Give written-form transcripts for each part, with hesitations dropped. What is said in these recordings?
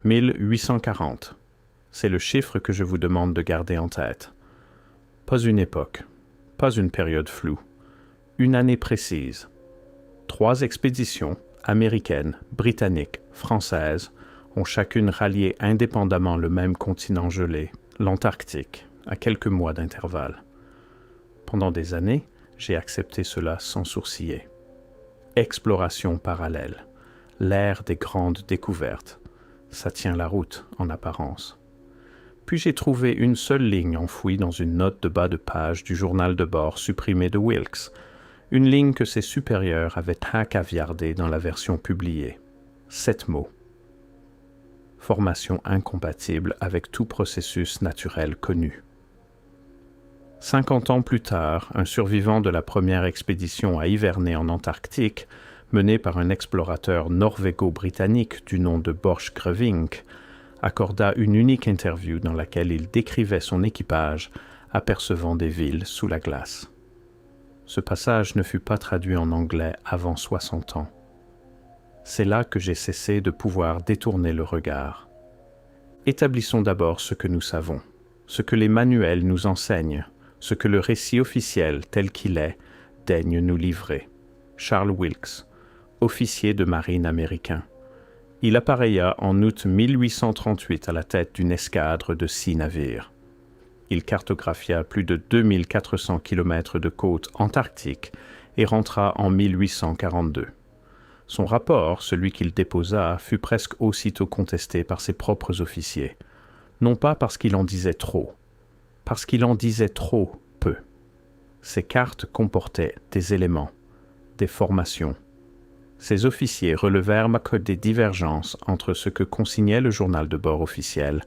1840. C'est le chiffre que je vous demande de garder en tête. Pas une époque, pas une période floue, une année précise. 3 expéditions, américaines, britanniques, françaises, ont chacune rallié indépendamment le même continent gelé, l'Antarctique, à quelques mois d'intervalle. Pendant des années, j'ai accepté cela sans sourciller. Exploration parallèle, l'ère des grandes découvertes. Ça tient la route, en apparence. Puis j'ai trouvé une seule ligne enfouie dans une note de bas de page du journal de bord supprimé de Wilkes, une ligne que ses supérieurs avaient caviardée dans la version publiée. 7 mots. Formation incompatible avec tout processus naturel connu. 50 ans plus tard, un survivant de la première expédition à hiverner en Antarctique, menée par un explorateur norvégo-britannique du nom de Borchgrevink, accorda une unique interview dans laquelle il décrivait son équipage apercevant des villes sous la glace. Ce passage ne fut pas traduit en anglais avant 60 ans. C'est là que j'ai cessé de pouvoir détourner le regard. Établissons d'abord ce que nous savons, ce que les manuels nous enseignent, ce que le récit officiel tel qu'il est daigne nous livrer. Charles Wilkes, officier de marine américain. Il appareilla en août 1838 à la tête d'une escadre de 6 navires. Il cartographia plus de 2400 km de côte antarctique et rentra en 1842. Son rapport, celui qu'il déposa, fut presque aussitôt contesté par ses propres officiers, non pas parce qu'il en disait trop, parce qu'il en disait trop peu. Ces cartes comportaient des éléments, des formations. Ces officiers relevèrent des divergences entre ce que consignait le journal de bord officiel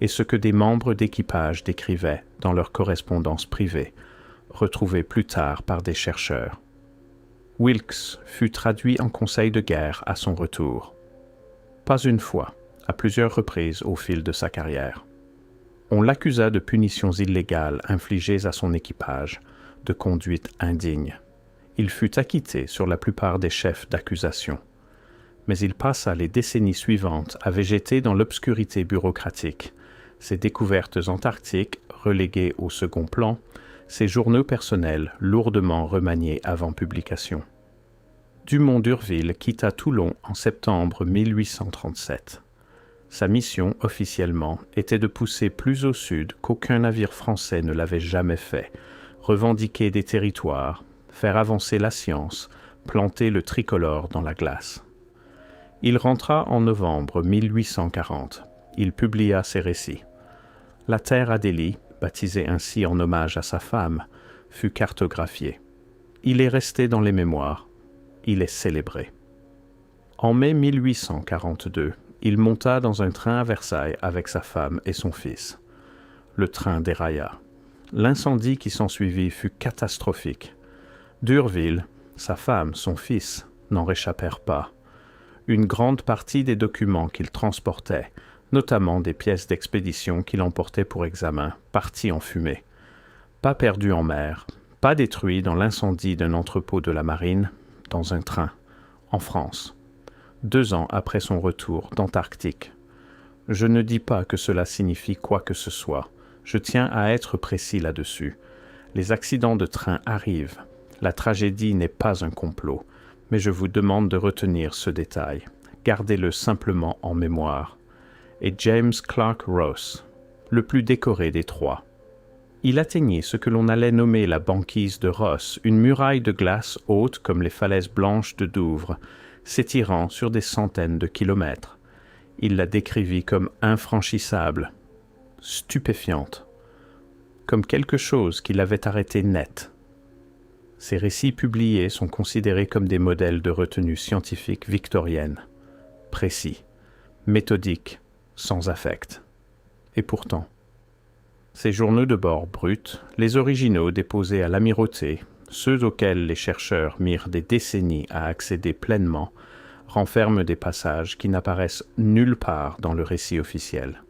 et ce que des membres d'équipage décrivaient dans leur correspondance privée, retrouvée plus tard par des chercheurs. Wilkes fut traduit en conseil de guerre à son retour. Pas une fois, à plusieurs reprises au fil de sa carrière. On l'accusa de punitions illégales infligées à son équipage, de conduite indigne. Il fut acquitté sur la plupart des chefs d'accusation. Mais il passa les décennies suivantes à végéter dans l'obscurité bureaucratique, ses découvertes antarctiques reléguées au second plan, ses journaux personnels lourdement remaniés avant publication. Dumont d'Urville quitta Toulon en septembre 1837. Sa mission, officiellement, était de pousser plus au sud qu'aucun navire français ne l'avait jamais fait, revendiquer des territoires, faire avancer la science, planter le tricolore dans la glace. Il rentra en novembre 1840. Il publia ses récits. La Terre Adélie, baptisée ainsi en hommage à sa femme, fut cartographiée. Il est resté dans les mémoires. Il est célébré. En mai 1842, il monta dans un train à Versailles avec sa femme et son fils. Le train dérailla. L'incendie qui s'ensuivit fut catastrophique. D'Urville, sa femme, son fils, n'en réchappèrent pas. Une grande partie des documents qu'il transportait, notamment des pièces d'expédition qu'il emportait pour examen, partit en fumée. Pas perdu en mer, pas détruit dans l'incendie d'un entrepôt de la marine, dans un train, en France, 2 ans après son retour d'Antarctique. Je ne dis pas que cela signifie quoi que ce soit. Je tiens à être précis là-dessus. Les accidents de train arrivent. La tragédie n'est pas un complot, mais je vous demande de retenir ce détail. Gardez-le simplement en mémoire. Et James Clark Ross, le plus décoré des 3. Il atteignit ce que l'on allait nommer la banquise de Ross, une muraille de glace haute comme les falaises blanches de Douvres, s'étirant sur des centaines de kilomètres. Il la décrivit comme infranchissable, stupéfiante, comme quelque chose qui l'avait arrêté net. Ces récits publiés sont considérés comme des modèles de retenue scientifique victorienne, précis, méthodiques, sans affect. Et pourtant, ces journaux de bord bruts, les originaux déposés à l'amirauté, ceux auxquels les chercheurs mirent des décennies à accéder pleinement, renferment des passages qui n'apparaissent nulle part dans le récit officiel.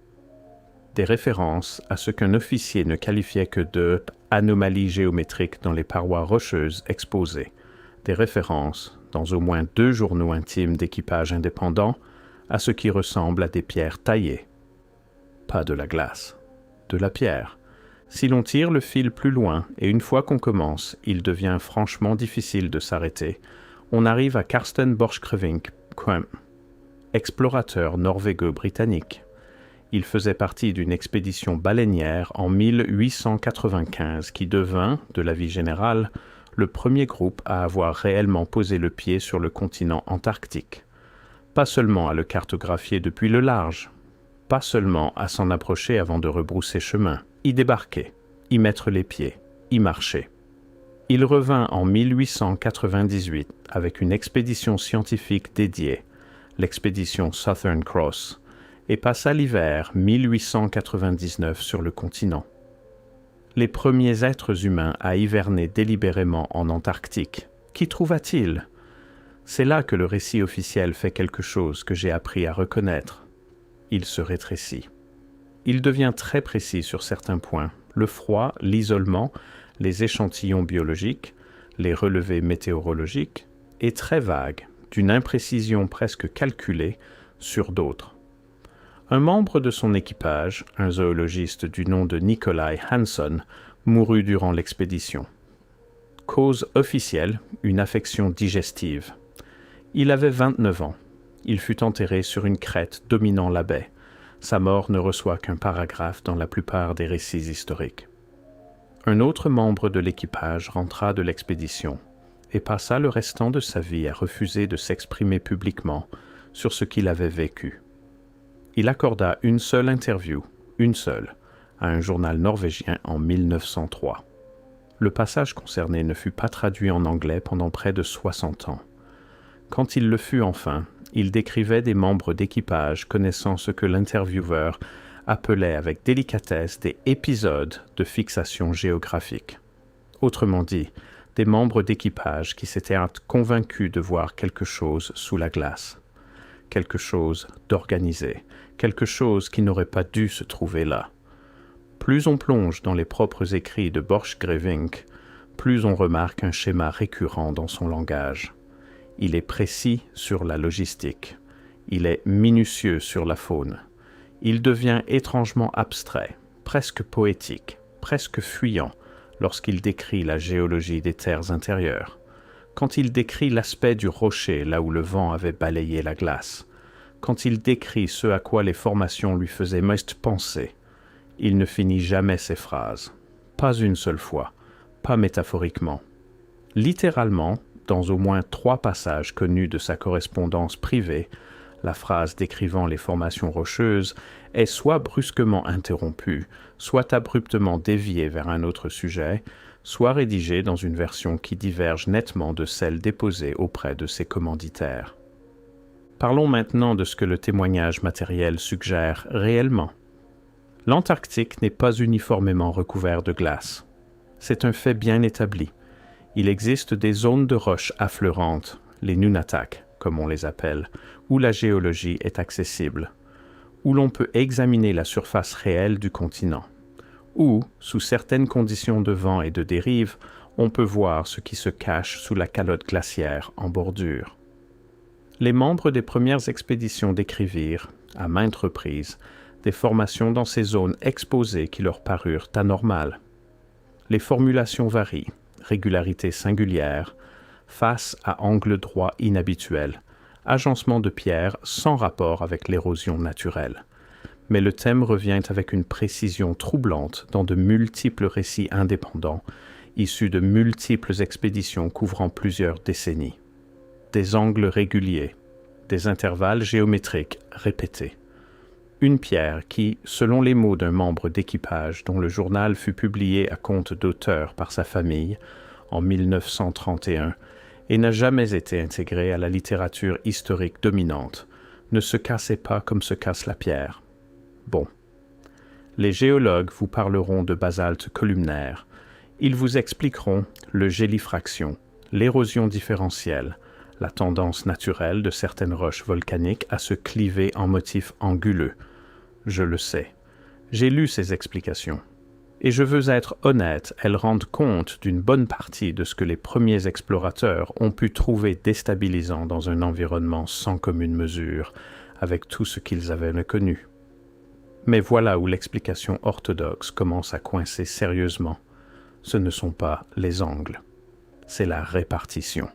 Des références à ce qu'un officier ne qualifiait que de anomalies géométriques dans les parois rocheuses exposées, des références, dans au moins 2 journaux intimes d'équipage indépendants, à ce qui ressemble à des pierres taillées. Pas de la glace, de la pierre. Si l'on tire le fil plus loin, et une fois qu'on commence, il devient franchement difficile de s'arrêter, on arrive à Karsten Borchgrevink, explorateur norvégo-britannique. Il faisait partie d'une expédition baleinière en 1895 qui devint, de l'avis général, le premier groupe à avoir réellement posé le pied sur le continent antarctique. Pas seulement à le cartographier depuis le large, pas seulement à s'en approcher avant de rebrousser chemin, y débarquer, y mettre les pieds, y marcher. Il revint en 1898 avec une expédition scientifique dédiée, l'expédition Southern Cross, et passa l'hiver 1899 sur le continent. Les premiers êtres humains à hiverner délibérément en Antarctique. Qui trouva-t-il? C'est là que le récit officiel fait quelque chose que j'ai appris à reconnaître. Il se rétrécit. Il devient très précis sur certains points, le froid, l'isolement, les échantillons biologiques, les relevés météorologiques, et très vague, d'une imprécision presque calculée, sur d'autres. Un membre de son équipage, un zoologiste du nom de Nikolai Hanson, mourut durant l'expédition. Cause officielle, une affection digestive. Il avait 29 ans. Il fut enterré sur une crête dominant la baie. Sa mort ne reçoit qu'un paragraphe dans la plupart des récits historiques. Un autre membre de l'équipage rentra de l'expédition et passa le restant de sa vie à refuser de s'exprimer publiquement sur ce qu'il avait vécu. Il accorda une seule interview, une seule, à un journal norvégien en 1903. Le passage concerné ne fut pas traduit en anglais pendant près de 60 ans. Quand il le fut enfin, il décrivait des membres d'équipage connaissant ce que l'intervieweur appelait avec délicatesse des épisodes de fixation géographique. Autrement dit, des membres d'équipage qui s'étaient convaincus de voir quelque chose sous la glace. Quelque chose d'organisé, quelque chose qui n'aurait pas dû se trouver là. Plus on plonge dans les propres écrits de Borchgrevink, plus on remarque un schéma récurrent dans son langage. Il est précis sur la logistique. Il est minutieux sur la faune. Il devient étrangement abstrait, presque poétique, presque fuyant, lorsqu'il décrit la géologie des terres intérieures. Quand il décrit l'aspect du rocher là où le vent avait balayé la glace, quand il décrit ce à quoi les formations lui faisaient most penser, il ne finit jamais ses phrases. Pas une seule fois, pas métaphoriquement. Littéralement, dans au moins 3 passages connus de sa correspondance privée, la phrase décrivant les formations rocheuses est soit brusquement interrompue, soit abruptement déviée vers un autre sujet, soit rédigée dans une version qui diverge nettement de celle déposée auprès de ses commanditaires. Parlons maintenant de ce que le témoignage matériel suggère réellement. L'Antarctique n'est pas uniformément recouvert de glace. C'est un fait bien établi. Il existe des zones de roches affleurantes, les Nunatak, comme on les appelle, où la géologie est accessible, où l'on peut examiner la surface réelle du continent, où, sous certaines conditions de vent et de dérive, on peut voir ce qui se cache sous la calotte glaciaire en bordure. Les membres des premières expéditions décrivirent, à maintes reprises, des formations dans ces zones exposées qui leur parurent anormales. Les formulations varient, régularité singulière, face à angle droit inhabituel, agencement de pierres sans rapport avec l'érosion naturelle. Mais le thème revient avec une précision troublante dans de multiples récits indépendants, issus de multiples expéditions couvrant plusieurs décennies. Des angles réguliers, des intervalles géométriques répétés. Une pierre qui, selon les mots d'un membre d'équipage dont le journal fut publié à compte d'auteur par sa famille en 1931 et n'a jamais été intégrée à la littérature historique dominante, ne se cassait pas comme se casse la pierre. Bon. Les géologues vous parleront de basalte columnaire. Ils vous expliqueront le gélifraction, l'érosion différentielle, la tendance naturelle de certaines roches volcaniques à se cliver en motifs anguleux. Je le sais. J'ai lu ces explications. Et je veux être honnête, elles rendent compte d'une bonne partie de ce que les premiers explorateurs ont pu trouver déstabilisant dans un environnement sans commune mesure, avec tout ce qu'ils avaient connu. Mais voilà où l'explication orthodoxe commence à coincer sérieusement. Ce ne sont pas les angles, c'est la répartition.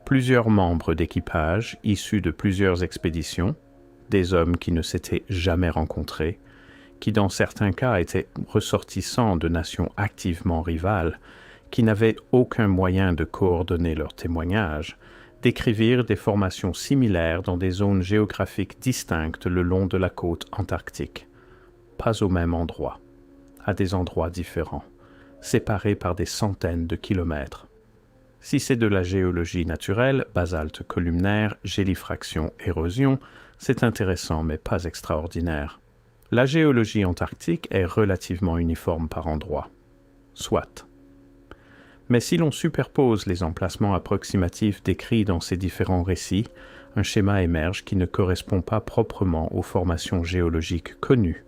Plusieurs membres d'équipage issus de plusieurs expéditions, des hommes qui ne s'étaient jamais rencontrés, qui dans certains cas étaient ressortissants de nations activement rivales, qui n'avaient aucun moyen de coordonner leurs témoignages, décrivirent des formations similaires dans des zones géographiques distinctes le long de la côte antarctique. Pas au même endroit, à des endroits différents, séparés par des centaines de kilomètres. Si c'est de la géologie naturelle, basalte columnaire, gélifraction, érosion, c'est intéressant mais pas extraordinaire. La géologie antarctique est relativement uniforme par endroits. Soit. Mais si l'on superpose les emplacements approximatifs décrits dans ces différents récits, un schéma émerge qui ne correspond pas proprement aux formations géologiques connues.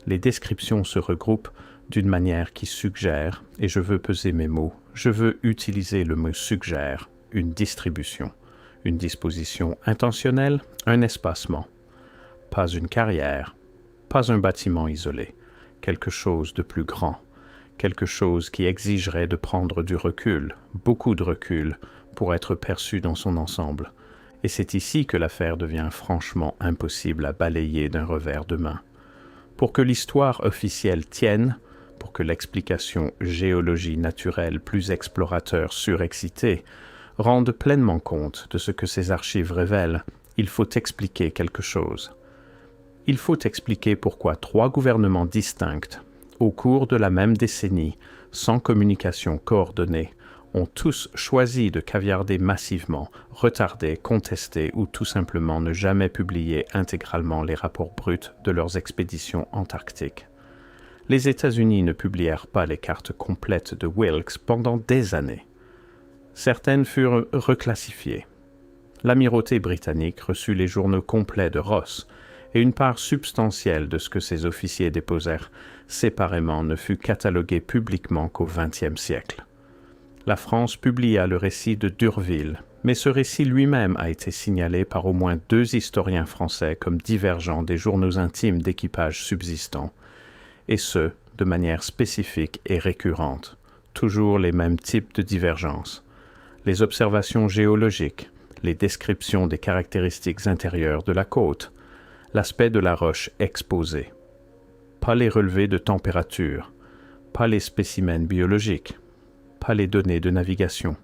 Les descriptions se regroupent d'une manière qui suggère, et je veux peser mes mots, je veux utiliser le mot suggère, une distribution, une disposition intentionnelle, un espacement. Pas une carrière, pas un bâtiment isolé, quelque chose de plus grand. Quelque chose qui exigerait de prendre du recul, beaucoup de recul, pour être perçu dans son ensemble. Et c'est ici que l'affaire devient franchement impossible à balayer d'un revers de main. Pour que l'histoire officielle tienne, pour que l'explication géologie naturelle plus explorateur surexcité rende pleinement compte de ce que ces archives révèlent, il faut expliquer quelque chose. Il faut expliquer pourquoi 3 gouvernements distincts, au cours de la même décennie, sans communication coordonnée, ont tous choisi de caviarder massivement, retarder, contester ou tout simplement ne jamais publier intégralement les rapports bruts de leurs expéditions antarctiques. Les États-Unis ne publièrent pas les cartes complètes de Wilkes pendant des années. Certaines furent reclassifiées. L'Amirauté britannique reçut les journaux complets de Ross, et une part substantielle de ce que ces officiers déposèrent séparément ne fut cataloguée publiquement qu'au XXe siècle. La France publia le récit de d'Urville, mais ce récit lui-même a été signalé par au moins 2 historiens français comme divergeant des journaux intimes d'équipage subsistants, et ce, de manière spécifique et récurrente, toujours les mêmes types de divergences. Les observations géologiques, les descriptions des caractéristiques intérieures de la côte, l'aspect de la roche exposée. Pas les relevés de température, pas les spécimens biologiques, pas les données de navigation.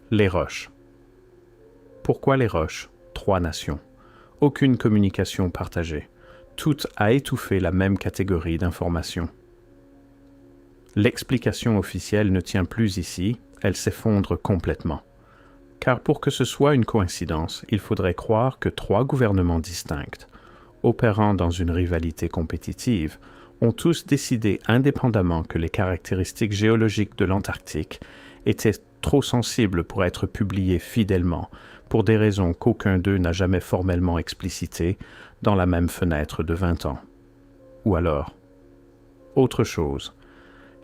Les roches. Pourquoi les roches? 3 nations. Aucune communication partagée. Toutes à étouffer la même catégorie d'informations. L'explication officielle ne tient plus ici, elle s'effondre complètement. Car pour que ce soit une coïncidence, il faudrait croire que 3 gouvernements distincts, opérant dans une rivalité compétitive, ont tous décidé indépendamment que les caractéristiques géologiques de l'Antarctique étaient trop sensibles pour être publiées fidèlement, pour des raisons qu'aucun d'eux n'a jamais formellement explicitées, dans la même fenêtre de 20 ans. Ou alors, autre chose,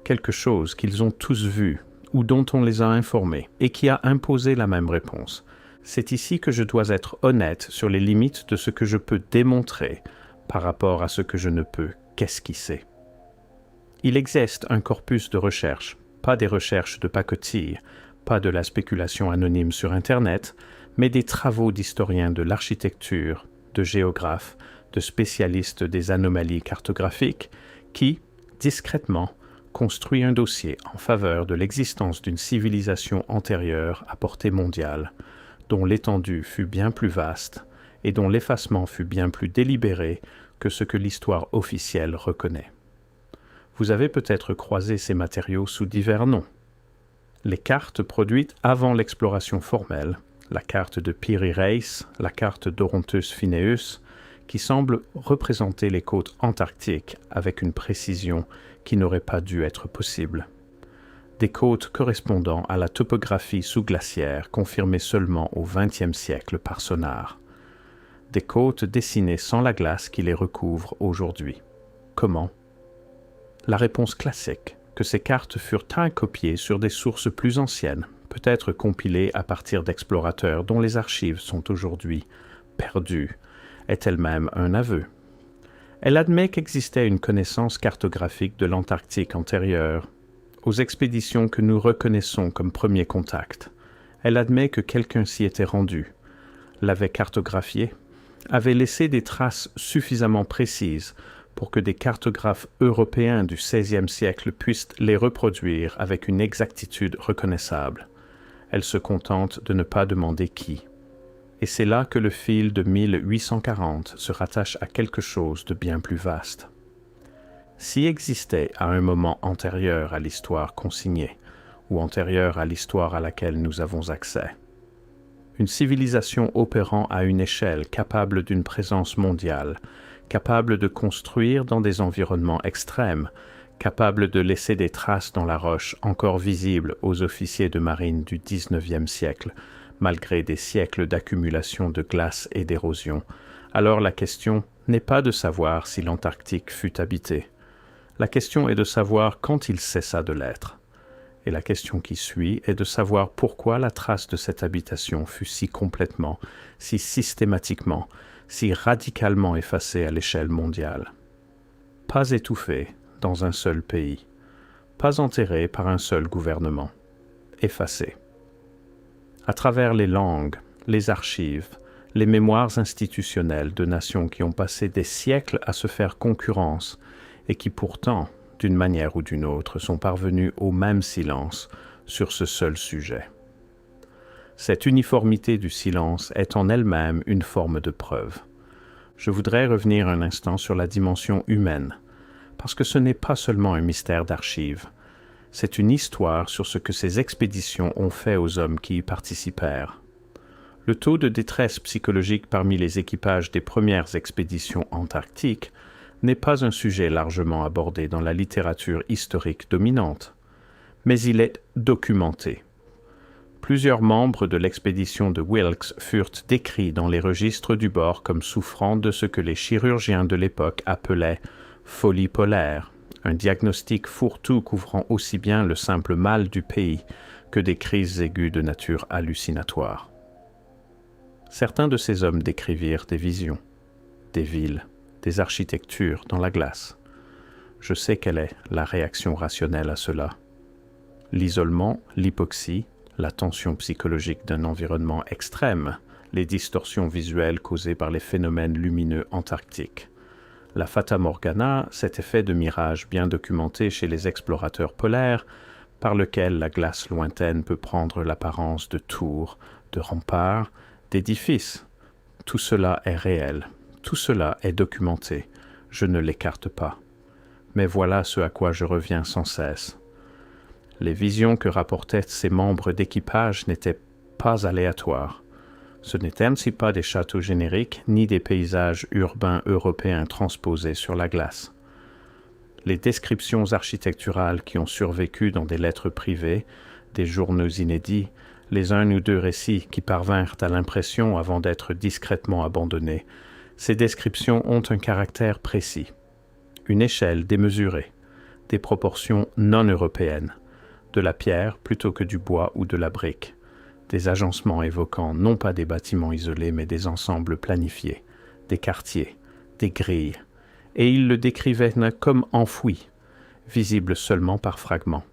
quelque chose qu'ils ont tous vu, ou dont on les a informés, et qui a imposé la même réponse. C'est ici que je dois être honnête sur les limites de ce que je peux démontrer par rapport à ce que je ne peux qu'esquisser. Il existe un corpus de recherche, pas des recherches de pacotille, pas de la spéculation anonyme sur Internet, mais des travaux d'historiens de l'architecture, de géographes, de spécialistes des anomalies cartographiques, qui, discrètement, construit un dossier en faveur de l'existence d'une civilisation antérieure à portée mondiale, dont l'étendue fut bien plus vaste et dont l'effacement fut bien plus délibéré que ce que l'histoire officielle reconnaît. Vous avez peut-être croisé ces matériaux sous divers noms. Les cartes produites avant l'exploration formelle, la carte de Piri Reis, la carte d'Orontes Phineus, qui semblent représenter les côtes antarctiques avec une précision qui n'aurait pas dû être possible. Des côtes correspondant à la topographie sous-glaciaire confirmée seulement au XXe siècle par sonar. Des côtes dessinées sans la glace qui les recouvre aujourd'hui. Comment? La réponse classique, que ces cartes furent incopiées sur des sources plus anciennes, peut-être compilée à partir d'explorateurs dont les archives sont aujourd'hui perdues, est elle-même un aveu. Elle admet qu'existait une connaissance cartographique de l'Antarctique antérieure aux expéditions que nous reconnaissons comme premier contact. Elle admet que quelqu'un s'y était rendu, l'avait cartographié, avait laissé des traces suffisamment précises pour que des cartographes européens du XVIe siècle puissent les reproduire avec une exactitude reconnaissable. Elle se contente de ne pas demander qui. Et c'est là que le fil de 1840 se rattache à quelque chose de bien plus vaste. S'y existait à un moment antérieur à l'histoire consignée, ou antérieur à l'histoire à laquelle nous avons accès, une civilisation opérant à une échelle capable d'une présence mondiale, capable de construire dans des environnements extrêmes, capable de laisser des traces dans la roche encore visibles aux officiers de marine du XIXe siècle, malgré des siècles d'accumulation de glace et d'érosion, alors la question n'est pas de savoir si l'Antarctique fut habitée. La question est de savoir quand il cessa de l'être. Et la question qui suit est de savoir pourquoi la trace de cette habitation fut si complètement, si systématiquement, si radicalement effacée à l'échelle mondiale. Pas étouffée dans un seul pays, pas enterrée par un seul gouvernement, effacée. À travers les langues, les archives, les mémoires institutionnelles de nations qui ont passé des siècles à se faire concurrence et qui pourtant, d'une manière ou d'une autre, sont parvenus au même silence sur ce seul sujet. Cette uniformité du silence est en elle-même une forme de preuve. Je voudrais revenir un instant sur la dimension humaine, parce que ce n'est pas seulement un mystère d'archives, c'est une histoire sur ce que ces expéditions ont fait aux hommes qui y participèrent. Le taux de détresse psychologique parmi les équipages des premières expéditions antarctiques n'est pas un sujet largement abordé dans la littérature historique dominante, mais il est documenté. Plusieurs membres de l'expédition de Wilkes furent décrits dans les registres du bord comme souffrant de ce que les chirurgiens de l'époque appelaient « folie polaire », un diagnostic fourre-tout couvrant aussi bien le simple mal du pays que des crises aiguës de nature hallucinatoire. Certains de ces hommes décrivirent des visions, des villes, des architectures dans la glace. Je sais quelle est la réaction rationnelle à cela. L'isolement, l'hypoxie, la tension psychologique d'un environnement extrême, les distorsions visuelles causées par les phénomènes lumineux antarctiques. La Fata Morgana, cet effet de mirage bien documenté chez les explorateurs polaires, par lequel la glace lointaine peut prendre l'apparence de tours, de remparts, d'édifices. Tout cela est réel, tout cela est documenté, je ne l'écarte pas. Mais voilà ce à quoi je reviens sans cesse. Les visions que rapportaient ces membres d'équipage n'étaient pas aléatoires. Ce n'étaient ainsi pas des châteaux génériques ni des paysages urbains européens transposés sur la glace. Les descriptions architecturales qui ont survécu dans des lettres privées, des journaux inédits, les un ou deux récits qui parvinrent à l'impression avant d'être discrètement abandonnés, ces descriptions ont un caractère précis, une échelle démesurée, des proportions non européennes, de la pierre plutôt que du bois ou de la brique, des agencements évoquant non pas des bâtiments isolés mais des ensembles planifiés, des quartiers, des grilles, et il le décrivait comme enfoui, visible seulement par fragments,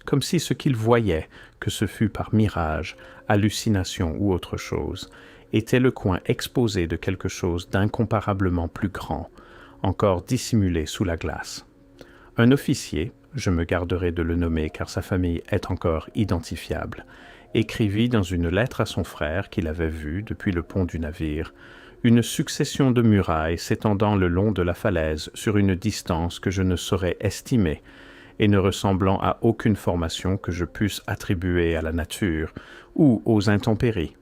comme si ce qu'il voyait, que ce fût par mirage, hallucination ou autre chose, était le coin exposé de quelque chose d'incomparablement plus grand, encore dissimulé sous la glace. Un officier, je me garderai de le nommer car sa famille est encore identifiable, écrivit dans une lettre à son frère qu'il avait vu depuis le pont du navire, une succession de murailles s'étendant le long de la falaise sur une distance que je ne saurais estimer et ne ressemblant à aucune formation que je puisse attribuer à la nature ou aux intempéries.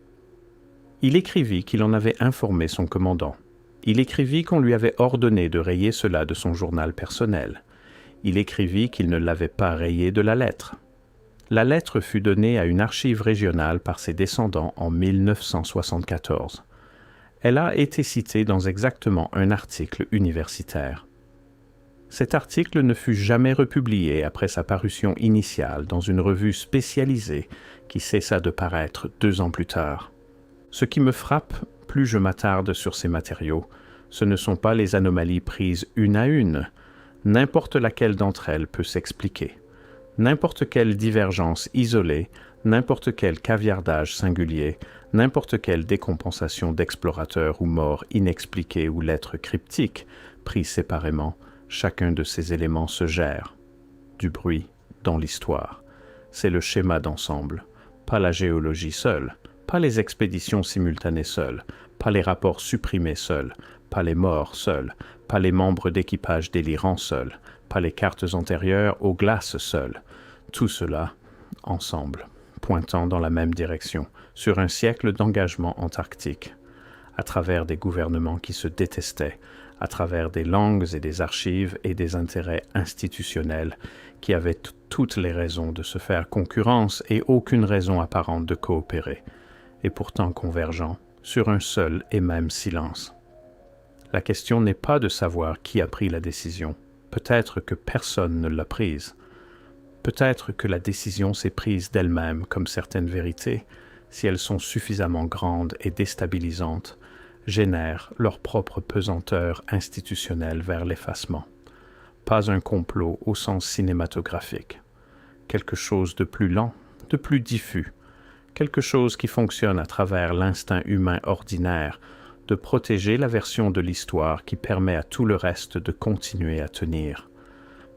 Il écrivit qu'il en avait informé son commandant. Il écrivit qu'on lui avait ordonné de rayer cela de son journal personnel. Il écrivit qu'il ne l'avait pas rayé de la lettre. La lettre fut donnée à une archive régionale par ses descendants en 1974. Elle a été citée dans exactement un article universitaire. Cet article ne fut jamais republié après sa parution initiale dans une revue spécialisée qui cessa de paraître 2 ans plus tard. Ce qui me frappe, plus je m'attarde sur ces matériaux, ce ne sont pas les anomalies prises une à une. N'importe laquelle d'entre elles peut s'expliquer. N'importe quelle divergence isolée, n'importe quel caviardage singulier, n'importe quelle décompensation d'explorateurs ou mort inexpliquée ou lettres cryptiques, pris séparément, chacun de ces éléments se gère. Du bruit dans l'histoire. C'est le schéma d'ensemble, pas la géologie seule, pas les expéditions simultanées seules, pas les rapports supprimés seuls, pas les morts seuls, pas les membres d'équipage délirants seuls, pas les cartes antérieures aux glaces seules. Tout cela, ensemble, pointant dans la même direction, sur un siècle d'engagement antarctique, à travers des gouvernements qui se détestaient, à travers des langues et des archives et des intérêts institutionnels qui avaient toutes les raisons de se faire concurrence et aucune raison apparente de coopérer, et pourtant convergents sur un seul et même silence. La question n'est pas de savoir qui a pris la décision. Peut-être que personne ne l'a prise. Peut-être que la décision s'est prise d'elle-même comme certaines vérités, si elles sont suffisamment grandes et déstabilisantes, génèrent leur propre pesanteur institutionnelle vers l'effacement. Pas un complot au sens cinématographique. Quelque chose de plus lent, de plus diffus. Quelque chose qui fonctionne à travers l'instinct humain ordinaire de protéger la version de l'histoire qui permet à tout le reste de continuer à tenir.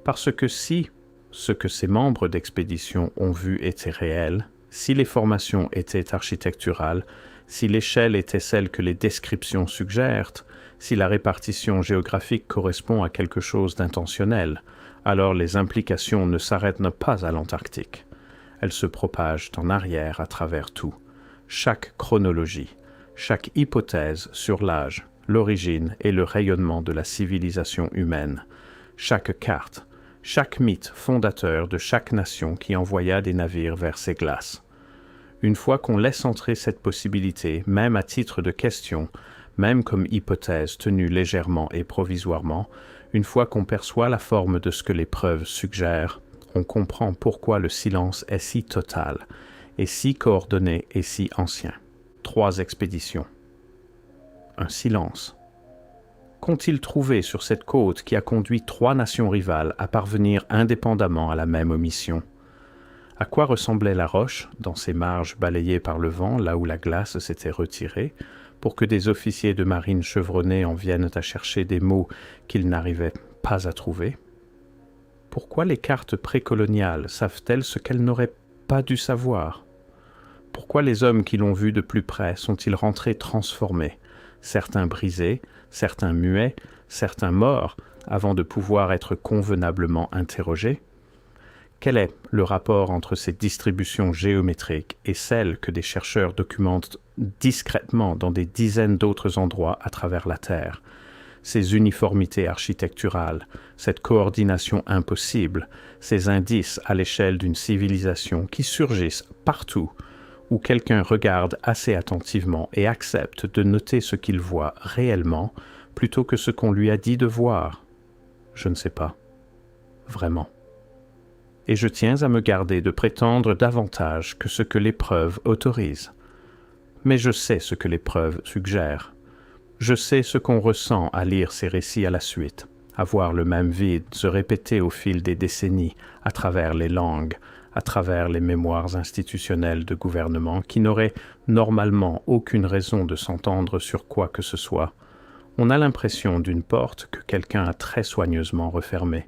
Parce que si ce que ces membres d'expédition ont vu était réel, si les formations étaient architecturales, si l'échelle était celle que les descriptions suggèrent, si la répartition géographique correspond à quelque chose d'intentionnel, alors les implications ne s'arrêtent pas à l'Antarctique. Elles se propagent en arrière à travers tout. Chaque chronologie, chaque hypothèse sur l'âge, l'origine et le rayonnement de la civilisation humaine, chaque carte, chaque mythe fondateur de chaque nation qui envoya des navires vers ces glaces. Une fois qu'on laisse entrer cette possibilité, même à titre de question, même comme hypothèse tenue légèrement et provisoirement, une fois qu'on perçoit la forme de ce que les preuves suggèrent, on comprend pourquoi le silence est si total, et si coordonné et si ancien. 3 expéditions. Un silence. Qu'ont-ils trouvé sur cette côte qui a conduit 3 nations rivales à parvenir indépendamment à la même omission? À quoi ressemblait la roche, dans ses marges balayées par le vent, là où la glace s'était retirée, pour que des officiers de marine chevronnés en viennent à chercher des mots qu'ils n'arrivaient pas à trouver? Pourquoi les cartes précoloniales savent-elles ce qu'elles n'auraient pas dû savoir? Pourquoi les hommes qui l'ont vu de plus près sont-ils rentrés transformés, certains brisés, certains muets, certains morts, avant de pouvoir être convenablement interrogés? Quel est le rapport entre ces distributions géométriques et celles que des chercheurs documentent discrètement dans des dizaines d'autres endroits à travers la Terre? Ces uniformités architecturales, cette coordination impossible, ces indices à l'échelle d'une civilisation qui surgissent partout, où quelqu'un regarde assez attentivement et accepte de noter ce qu'il voit réellement plutôt que ce qu'on lui a dit de voir. Je ne sais pas. Vraiment. Et je tiens à me garder de prétendre davantage que ce que les preuves autorisent. Mais je sais ce que les preuves suggèrent. Je sais ce qu'on ressent à lire ces récits à la suite, à voir le même vide se répéter au fil des décennies, à travers les langues, à travers les mémoires institutionnelles de gouvernement qui n'auraient normalement aucune raison de s'entendre sur quoi que ce soit. On a l'impression d'une porte que quelqu'un a très soigneusement refermée.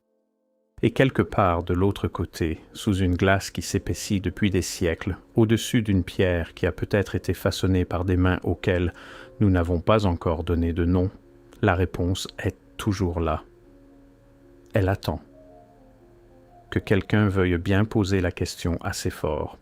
Et quelque part de l'autre côté, sous une glace qui s'épaissit depuis des siècles, au-dessus d'une pierre qui a peut-être été façonnée par des mains auxquelles nous n'avons pas encore donné de nom, la réponse est toujours là. Elle attend. Que quelqu'un veuille bien poser la question assez fort